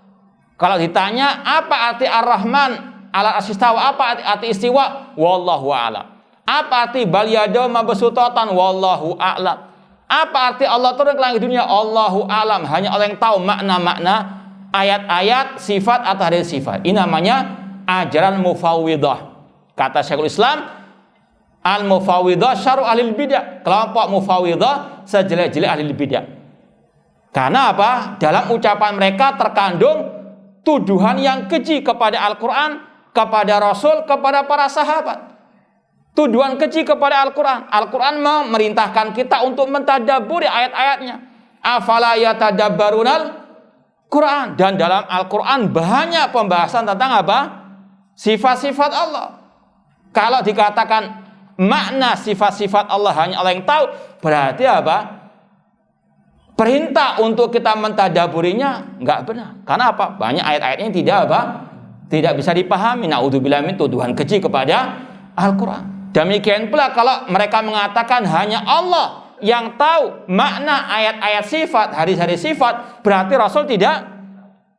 Kalau ditanya apa arti ar-Rahman ala asyistawa, apa arti istiwa, wallahu a'lam. Apa arti bal yadahu mabsutatan, wallahu a'lam. Apa arti Allah turun ke langit dunia, Allahu a'lam. Hanya Allah yang tahu makna-makna ayat-ayat sifat atau hadis sifat. Ini namanya ajaran mufawwidah. Kata Syekhul Islam, al-mufawwidah syar'u ahlil bidah. Kelompok mufawwidah sejelek-jelek ahli bidah. Karena apa? Dalam ucapan mereka terkandung tuduhan yang keji kepada Al-Quran, kepada Rasul, kepada para sahabat. Tuduhan keji kepada Al-Quran. Al-Quran memerintahkan kita untuk mentadabburi ayat-ayatnya. Afala yatadabbarunal Quran. Dan dalam Al-Quran banyak pembahasan tentang apa? Sifat-sifat Allah. Kalau dikatakan makna sifat-sifat Allah hanya Allah yang tahu, berarti apa? Perintah untuk kita mentadaburinya nggak benar. Karena apa? Banyak ayat-ayatnya tidak apa? Tidak bisa dipahami. Na'udzubillah min tuduhan keji kepada Al-Quran. Demikian pula kalau mereka mengatakan hanya Allah yang tahu makna ayat-ayat sifat, hadis-hadis sifat, berarti Rasul tidak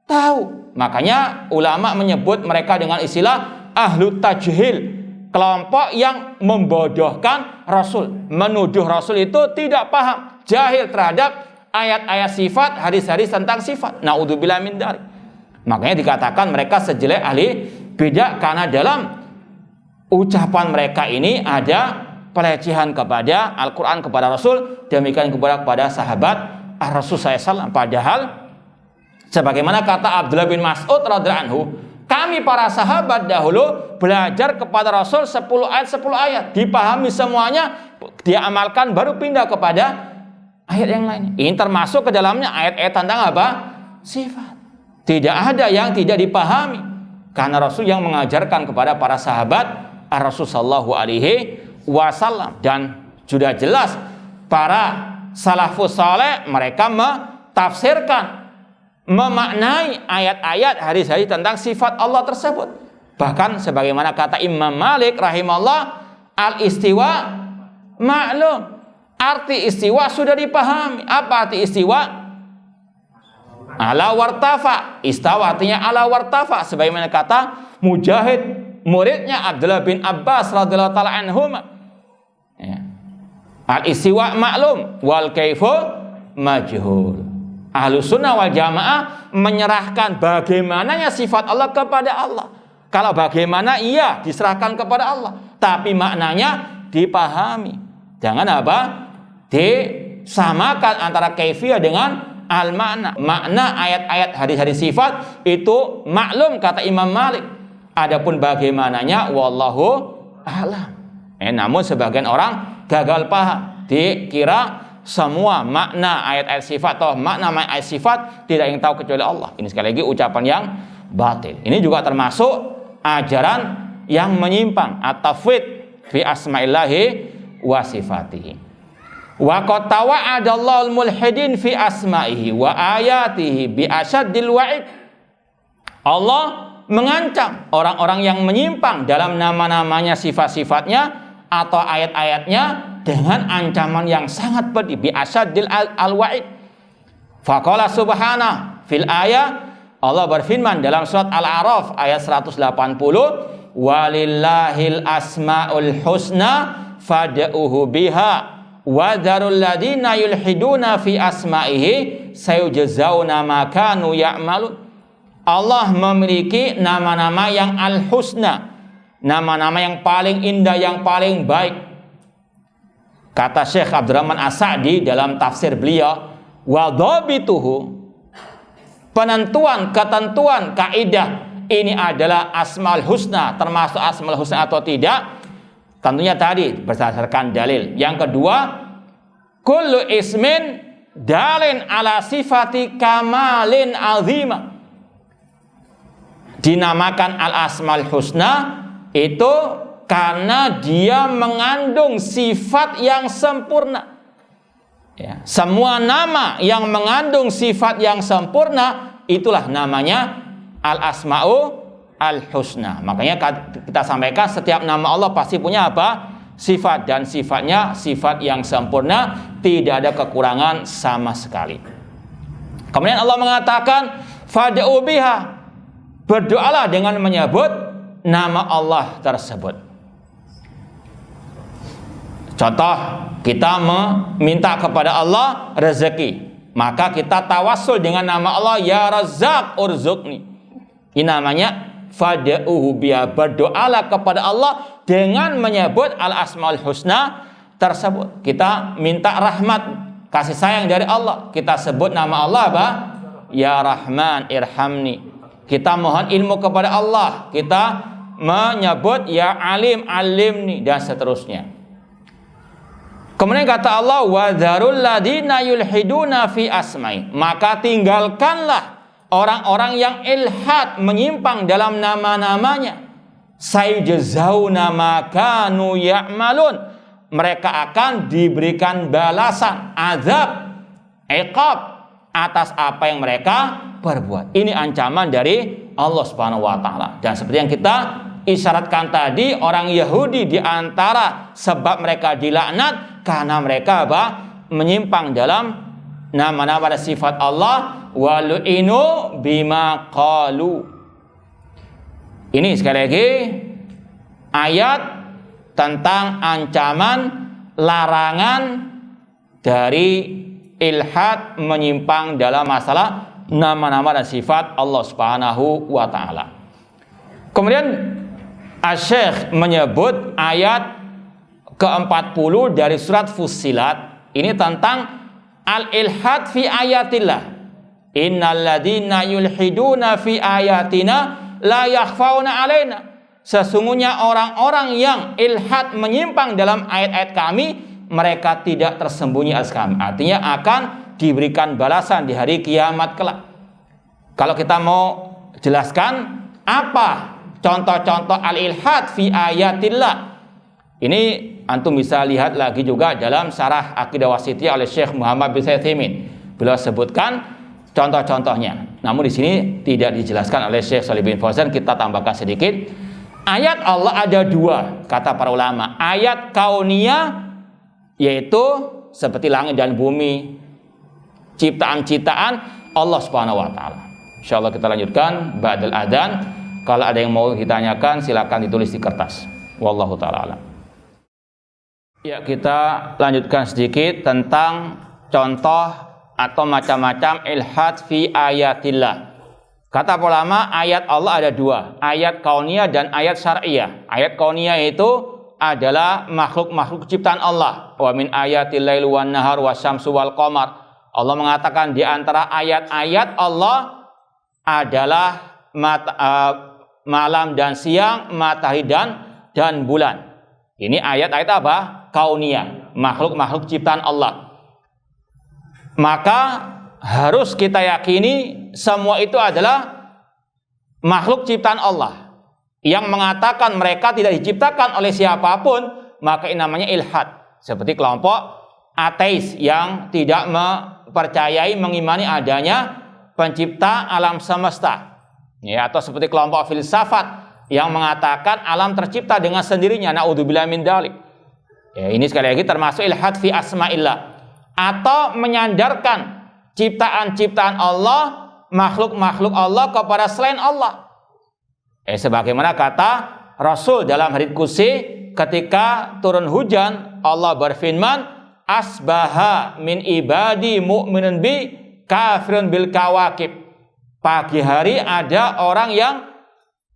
tahu. Makanya ulama menyebut mereka dengan istilah ahlu tajhil, kelompok yang membodohkan Rasul, menuduh Rasul itu tidak paham, jahil terhadap ayat-ayat sifat, hadis-hadis tentang sifat. Na'udzubillah min dzalik. Makanya dikatakan mereka sejelek ahli bidah, karena dalam ucapan mereka ini ada pelecehan kepada Al-Quran, kepada Rasul, demikian kepada sahabat Rasul SAW. Padahal sebagaimana kata Abdullah bin Mas'ud radhiyallahu anhu, kami para sahabat dahulu belajar kepada Rasul 10 ayat, dipahami semuanya, dia amalkan, baru pindah kepada ayat yang lainnya. Ini termasuk ke dalamnya ayat-ayat tentang apa? Sifat. Tidak ada yang tidak dipahami, karena Rasul yang mengajarkan kepada para sahabat Rasul sallallahu alaihi wasallam. Dan sudah jelas para salafus saleh mereka mentafsirkan, memaknai ayat-ayat hadis-hadis tentang sifat Allah tersebut. Bahkan sebagaimana kata Imam Malik rahimahullah, al-istiwa maklum. Arti istiwa sudah dipahami. Apa arti istiwa? Ala wartafa. Istawa artinya ala wartafa. Sebagaimana kata Mujahid, muridnya Abdullah bin Abbas radhiyallahu taala anhuma. Ya. Al-istiwa maklum wal kaifu majhul. Ahlus Sunnah wal Jamaah menyerahkan bagaimananya sifat Allah kepada Allah. Kalau bagaimana, iya diserahkan kepada Allah, tapi maknanya dipahami. Jangan apa? Disamakan antara kaifiyah dengan al-makna. Makna ayat-ayat hadis-hadis sifat itu maklum kata Imam Malik. Adapun bagaimananya wallahu a'lam. Namun sebagian orang gagal paham, dikira semua makna ayat-ayat sifat atau makna ayat sifat tidak yang tahu kecuali Allah. Ini sekali lagi ucapan yang batil. Ini juga termasuk ajaran yang menyimpang, at-tafwid fi asma'illahi wa sifatihi. Wa qad tawa'adallahu al-mulhidin fi asma'ihi wa ayatihi bi asyaddil wa'id. Allah mengancam orang-orang yang menyimpang dalam nama-namanya, sifat-sifatnya atau ayat-ayatnya dengan ancaman yang sangat pedih, bi asyaddil al-wa'id. Faqala subhana fil ayat, Allah berfirman dalam surat Al-A'raf ayat 180, walillahil asmaul husna fad'uhu biha wa dzarul ladzina yulhiduna fi asma'ihi sayujzauna ma kanu ya'malun. Allah memiliki nama-nama yang al-husna, nama-nama yang paling indah, yang paling baik. Kata Syekh Abdurrahman As-Sa'di dalam tafsir beliau, wa dhabituhu, penentuan, ketentuan, kaidah ini adalah asmaul husna, termasuk asmaul husna atau tidak, tentunya tadi berdasarkan dalil. Yang kedua, kullu ismin dalin ala sifati kamalin azimah. Dinamakan al-asmaul husna itu karena dia mengandung sifat yang sempurna. Ya, semua nama yang mengandung sifat yang sempurna itulah namanya al-asma'u al-husna. Makanya kita sampaikan setiap nama Allah pasti punya apa? Sifat, dan sifatnya sifat yang sempurna, tidak ada kekurangan sama sekali. Kemudian Allah mengatakan fad'u biha, berdoalah dengan menyebut nama Allah tersebut. Contoh, kita meminta kepada Allah rezeki, maka kita tawassul dengan nama Allah, ya Razzaq urzuqni. Ini namanya fad'uhu biha, berdoalah kepada Allah dengan menyebut al-asmaul husna tersebut. Kita minta rahmat, kasih sayang dari Allah, kita sebut nama Allah apa? Ya Rahman irhamni. Kita mohon ilmu kepada Allah, kita menyebut ya Alim alimni, dan seterusnya. Kemudian kata Allah, wa dzarul ladzina yulhiduna fi asma'i, maka tinggalkanlah orang-orang yang ilhad, menyimpang dalam nama-namanya. Sayujzauna ma kanu ya'malun, mereka akan diberikan balasan, azab, iqab atas apa yang mereka perbuat. Ini ancaman dari Allah Subhanahu wa taala. Dan seperti yang kita isyaratkan tadi, orang Yahudi di antara sebab mereka dilaknat karena mereka apa? Menyimpang dalam nama-nama dan sifat Allah, walu'inu bima qalu. Ini sekali lagi ayat tentang ancaman, larangan dari ilhad, menyimpang dalam masalah nama-nama dan sifat Allah Subhanahu wa taala. Kemudian Asy-Syaikh menyebut ayat ke-40 dari surat Fussilat, ini tentang al-ilhad fi ayatillah. Innal ladzina yulhiduna fi ayatina la yakhfauna alaina. Sesungguhnya orang-orang yang ilhad, menyimpang dalam ayat-ayat kami, mereka tidak tersembunyi atas kami. Artinya akan diberikan balasan di hari kiamat kelak. Kalau kita mau jelaskan apa contoh-contoh al-ilhad fi ayatillah, ini antum bisa lihat lagi juga dalam Syarah Aqidah Wasithiyah oleh Syekh Muhammad bin Shalih Al-Utsaimin. Beliau sebutkan contoh-contohnya. Namun di sini tidak dijelaskan oleh Syekh Shalih bin Fauzan, kita tambahkan sedikit. Ayat Allah ada dua, kata para ulama. Ayat kauniyah, yaitu seperti langit dan bumi, ciptaan-ciptaan Allah Subhanahu wa taala. Insyaallah kita lanjutkan ba'dal adzan. Kalau ada yang mau ditanyakan silakan ditulis di kertas. Wallahu taala alam. Ya, kita lanjutkan sedikit tentang contoh atau macam-macam ilhad fi ayatillah. Kata ulama, ayat Allah ada dua, ayat kauniyah dan ayat syar'iyah. Ayat kauniyah itu adalah makhluk-makhluk ciptaan Allah. Wa min ayatil lail wan nahar wasyamsu wal qamar. Allah mengatakan di antara ayat-ayat Allah adalah malam dan siang, matahari dan bulan. Ini ayat-ayat apa? Kauniyah, makhluk-makhluk ciptaan Allah. Maka harus kita yakini semua itu adalah makhluk ciptaan Allah. Yang mengatakan mereka tidak diciptakan oleh siapapun, maka ini namanya ilhad. Seperti kelompok ateis yang tidak mempercayai, mengimani adanya pencipta alam semesta. Ya, atau seperti kelompok filsafat yang mengatakan alam tercipta dengan sendirinya. Na'udzubillah min dzalik. Ya, ini sekali lagi termasuk ilhad fi asma'illah. Atau menyandarkan ciptaan-ciptaan Allah, makhluk-makhluk Allah kepada selain Allah. Sebagaimana kata Rasul dalam hadits qudsi ketika turun hujan, Allah berfirman, asbaha min ibadi mu'minun bi kafirun bil kawakib. Pagi hari ada orang yang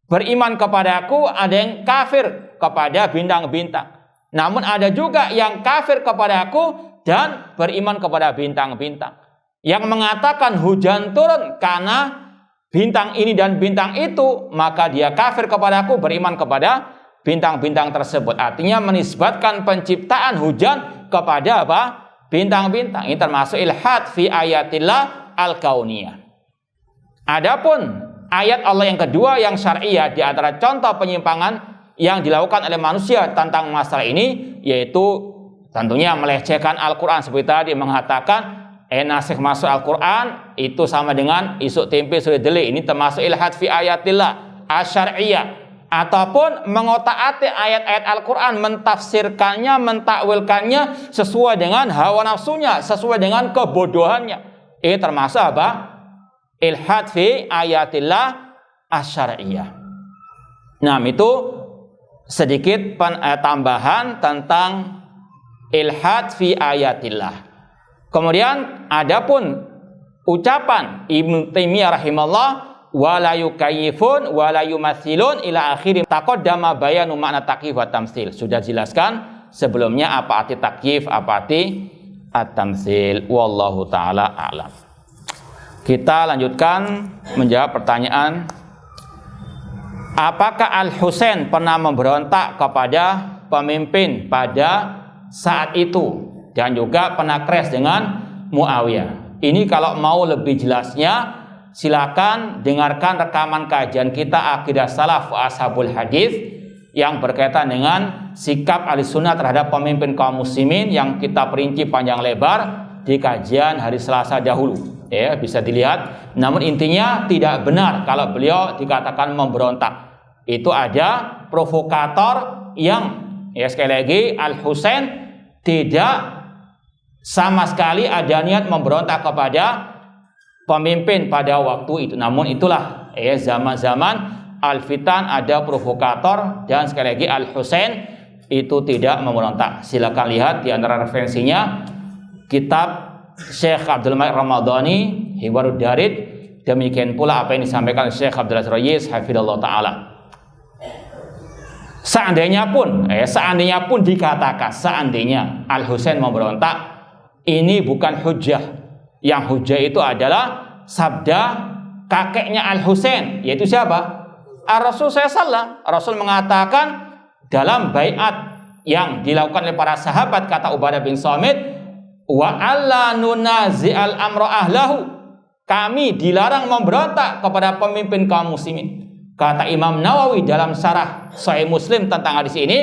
beriman kepadaku, ada yang kafir kepada bintang-bintang. Namun ada juga yang kafir kepadaku dan beriman kepada bintang-bintang. Yang mengatakan hujan turun karena bintang ini dan bintang itu, maka dia kafir kepadaku, beriman kepada bintang-bintang tersebut. Artinya menisbatkan penciptaan hujan kepada apa? Bintang-bintang. Ini termasuk ilhad fi ayatillah al-kauniyah. Adapun ayat Allah yang kedua yang syar'iyah, di antara contoh penyimpangan yang dilakukan oleh manusia tentang masalah ini, yaitu tentunya melecehkan Al-Quran. Seperti tadi mengatakan nasikh masuk Al-Quran itu sama dengan isuk tempe suri deli. Ini termasuk ilhad fi ayatillah asyariyah. Ataupun mengotak-atik ayat-ayat Al-Quran, mentafsirkannya, mentakwilkannya sesuai dengan hawa nafsunya, sesuai dengan kebodohannya. Ini termasuk apa? Ilhad fi ayatillah asyariyah. Nah, itu sedikit tambahan tentang ilhad fi ayatillah. Kemudian adapun ucapan Ibnu Taimiyah rahimahullah, wala yukayyifun wala yumatsilun ila akhir taqaddama bayanu makna takyif wa tamtsil. Sudah jelaskan sebelumnya apa arti takyif, apa arti at-tamtsil. Wallahu taala a'lam. Kita lanjutkan menjawab pertanyaan, apakah Al-Husain pernah memberontak kepada pemimpin pada saat itu dan juga pernah crash dengan Muawiyah? Ini kalau mau lebih jelasnya, silakan dengarkan rekaman kajian kita Aqidah Salaf wa Ashabul Hadis yang berkaitan dengan sikap Ahlussunnah terhadap pemimpin kaum muslimin yang kita perinci panjang lebar di kajian hari Selasa dahulu. Ya, bisa dilihat. Namun intinya tidak benar kalau beliau dikatakan memberontak. Itu ada provokator yang, ya sekali lagi, Al-Husain tidak sama sekali ada niat memberontak kepada pemimpin pada waktu itu. Namun itulah zaman-zaman Al-Fitan ada provokator, dan sekali lagi Al-Husain itu tidak memberontak. Silakan lihat di antara referensinya kitab Syekh Abdul Malik Ramadhani Hiwarud Darid, demikian pula apa yang disampaikan Syekh Abdul Aziz Rayis hafizallahu taala. Seandainya pun dikatakan seandainya Al-Husain memberontak, ini bukan hujjah. Yang hujjah itu adalah sabda kakeknya Al-Husain, yaitu siapa? Ar-Rasul SAW. Rasul mengatakan dalam baiat yang dilakukan oleh para sahabat, kata Ubadah bin Samit, wa alla nunazi'al amra ahlahu, kami dilarang memberontak kepada pemimpin kaum muslimin. Kata Imam Nawawi dalam syarah Sahih Muslim tentang hadis ini,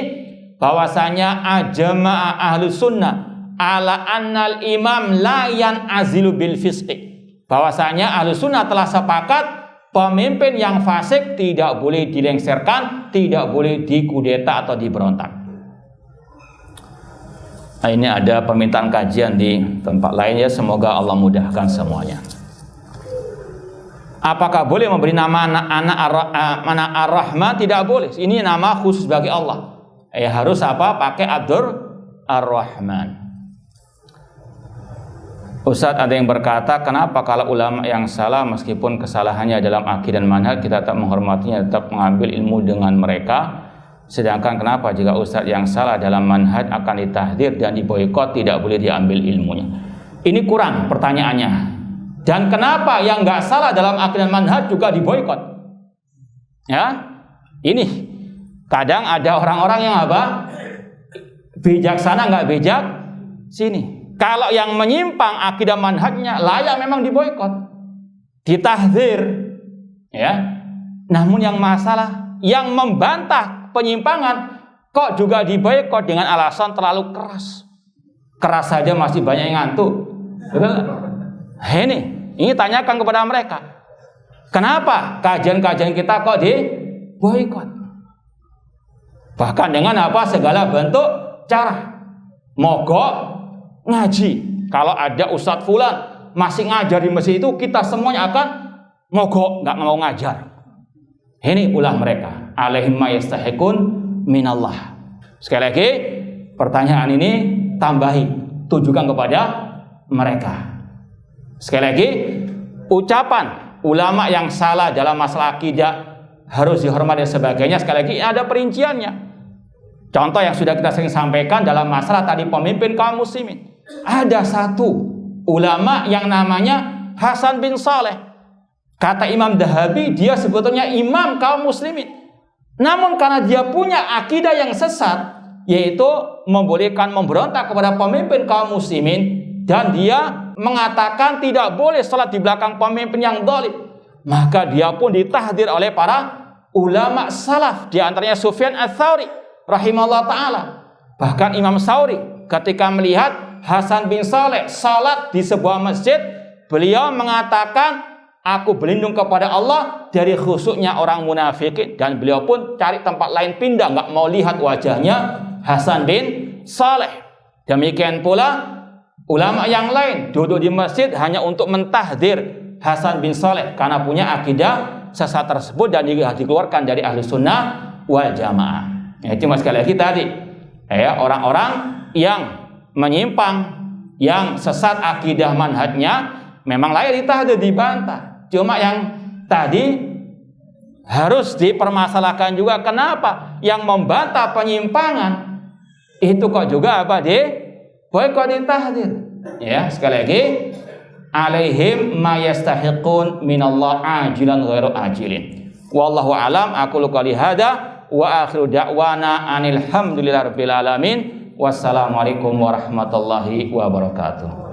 bahwasanya ajma'a ahlus sunnah ala annal imam la yan'azilu bil fisqi, bahwasanya ahlus sunnah telah sepakat pemimpin yang fasik tidak boleh dilengserkan, tidak boleh dikudeta atau diberontak. Nah, ini ada permintaan kajian di tempat lain, ya, semoga Allah mudahkan semuanya. Apakah boleh memberi nama anak Ar-Rahman? Tidak boleh. Ini nama khusus bagi Allah. Harus apa? Pakai Abdur Ar-Rahman. Ustadz, ada yang berkata, kenapa kalau ulama yang salah meskipun kesalahannya dalam akidah dan manhaj kita tetap menghormatinya, tetap mengambil ilmu dengan mereka? Sedangkan kenapa jika ustadz yang salah dalam manhaj akan ditahdir dan diboikot, tidak boleh diambil ilmunya? Ini kurang pertanyaannya. Dan kenapa yang nggak salah dalam akidah manhaj juga diboikot? Ya, ini kadang ada orang-orang yang apa? Bijaksana nggak bijak sini. Kalau yang menyimpang akidah manhajnya layak memang diboikot, ditahdir, ya. Namun yang masalah yang membantah penyimpangan kok juga diboikot dengan alasan terlalu keras. Keras saja masih banyak yang ngantuk. Betul? Ini tanyakan kepada mereka. Kenapa kajian-kajian kita kok diboikot? Bahkan dengan apa segala bentuk cara. Mogok ngaji. Kalau ada ustadz fulan masih ngajar di masjid itu, kita semuanya akan mogok, nggak mau ngajar. Ini ulah mereka. Alaihim ma yastahiqun minallah. Sekali lagi, pertanyaan ini tambahi, tujukan kepada mereka. Sekali lagi, ucapan ulama yang salah dalam masalah akidah harus dihormati dan sebagainya. Sekali lagi, ada perinciannya. Contoh yang sudah kita sering sampaikan dalam masalah tadi pemimpin kaum muslimin. Ada satu ulama yang namanya Hasan bin Saleh. Kata Imam Dahabi, dia sebetulnya imam kaum muslimin. Namun karena dia punya akidah yang sesat, yaitu membolehkan memberontak kepada pemimpin kaum muslimin, dan dia mengatakan tidak boleh salat di belakang pemimpin yang zalim, maka dia pun ditahdir oleh para ulama salaf, di antaranya Sufyan Ats-Tsauri rahimahullah ta'ala. Bahkan Imam Tsauri ketika melihat Hasan bin Saleh salat di sebuah masjid, beliau mengatakan, aku berlindung kepada Allah dari khusuknya orang munafikin, dan beliau pun cari tempat lain pindah, nggak mau lihat wajahnya Hasan bin Saleh. Demikian pula ulama yang lain duduk di masjid hanya untuk mentahdir Hasan bin Saleh karena punya akidah sesat tersebut dan dikeluarkan dari ahli sunnah wal jamaah. Ya, cuma sekali lagi tadi, ya, orang-orang yang menyimpang, yang sesat akidah manhajnya memang layak ditahdir, dibantah. Cuma yang tadi harus dipermasalahkan juga, kenapa yang membantah penyimpangan itu kok juga apa boikot, ditahdir. Ya, sekali lagi, alaihim ma yastahiqun minallah ajilan ghairu ajilin. Wallahu alam, aku qouli hada wa akhiru da'wana anil hamdulillahi rabbil alamin. Wassalamualaikum warahmatullahi wabarakatuh.